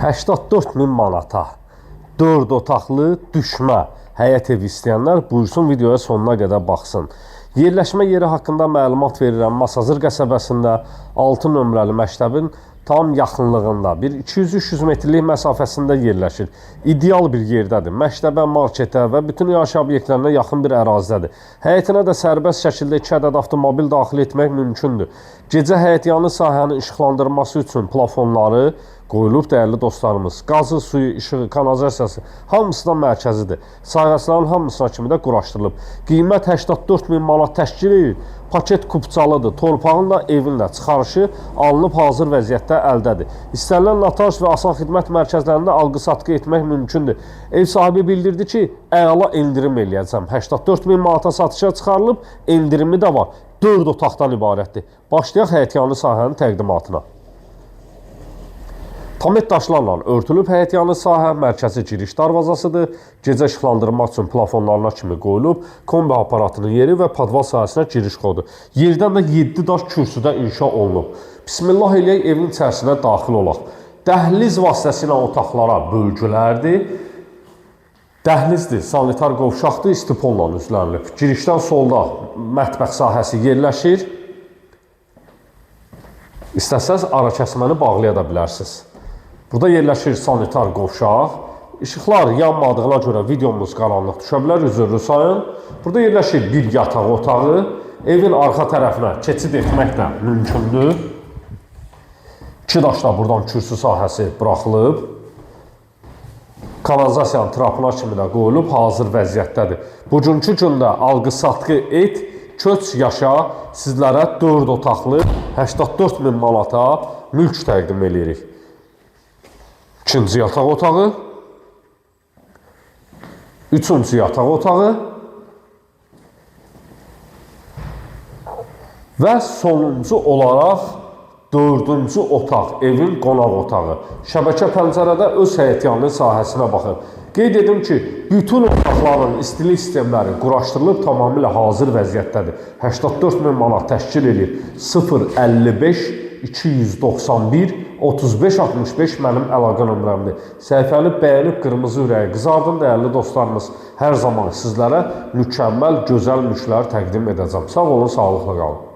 84 min manata 4 otaqlı düşmə həyət evi istəyənlər buyursun videoya sonuna qədər baxsın. Yerləşmə yeri haqqında məlumat verirəm. Masazır qəsəbəsində 6 nömrəli məktəbin tam yaxınlığında bir 200-300 metrlik məsafəsində yerləşir. İdeal bir yerdədir. Məktəbə, marketə və bütün yaşayış obyektlərinə yaxın bir ərazidədir. Həyətinə də sərbəst şəkildə 2 ədəd avtomobil daxil etmək mümkündür. Gecə həyətyanı sahənin işıqlandırması üçün plafonları qoyulub dəyərli dostlarımız. Qazı, suyu, işığı, kanalizasiyası hamısı da mərkəzidir. Sahəsinin hamısına kimi də quraşdırılıb. Qiymət 84 min manat təşkil edir. Paket kupçalıdır. Torpağın da evin də çıxarışı alınıb hazır vəziyyətdə əldədir. İstənilən notar və asan xidmət mərkəzlərində alqı-satqı etmək mümkündür. Ev sahibi bildirdi ki, əla endirim eləyəcəm. 84 min manata satışa çıxarılıb, endirimi də var. 4 otaqdan ibarətdir. Başlayaq həyətyanı sahənin təqdimatına. Tamet daşlarla örtülüb həyətyanı sahə mərkəzi giriş darvazasıdır. Gecə işıqlandırmaq üçün plafonlarına kimi qoyulub, kombi aparatının yeri və padval sahəsinə giriş kodu. Yerdən də 7 daş kürsüdə inşa olunub. Bismillah eləyək, evin içərisinə daxil olaq. Dəhliz vasitəsilə otaqlara bölgülərdir. Dəhlizdir, sanitar qovşaqdır, istipolla üzlənilib. Girişdən solda mətbəx sahəsi yerləşir. İstəsəz arakəsməni bağlaya da bilərsiniz. Burada yerləşir sanitar qovşaq. İşıqlar yanmadığına görə videomuz qaranlıq düşə bilər, üzrlü sayın. Burada yerləşir bir yataq otağı. Evin arxa tərəfinə keçid etmək də mümkündür. 2 daşla buradan kürsü sahəsi buraxılıb. Kanalizasiyanın trapına kimi də qoyulub, hazır vəziyyətdədir. Bugünkü gündə alqı-satqı et, köç yaşa sizlərə 4 otaqlı 84 min manata mülk təqdim edirik. İkinci yataq otağı, üçüncü yataq otağı və sonuncu olaraq dördüncü otaq, evin qonaq otağı. Şəbəkə pəncərədə öz həyətyanı sahəsinə baxır. Qeyd edim ki, bütün otaqların istilik sistemləri quraşdırılıb tamamilə hazır vəziyyətdədir. 84 min manat təşkil edir. 055 291 3565 mənim əlaqə nömrəmdir. Səhifəni bəyənib qırmızı ürəyi qızardın dəyərli dostlarımız. Hər zaman sizlərə mükəmməl, gözəl mülklər təqdim edəcəm. Sağ olun, sağlıqla qalın.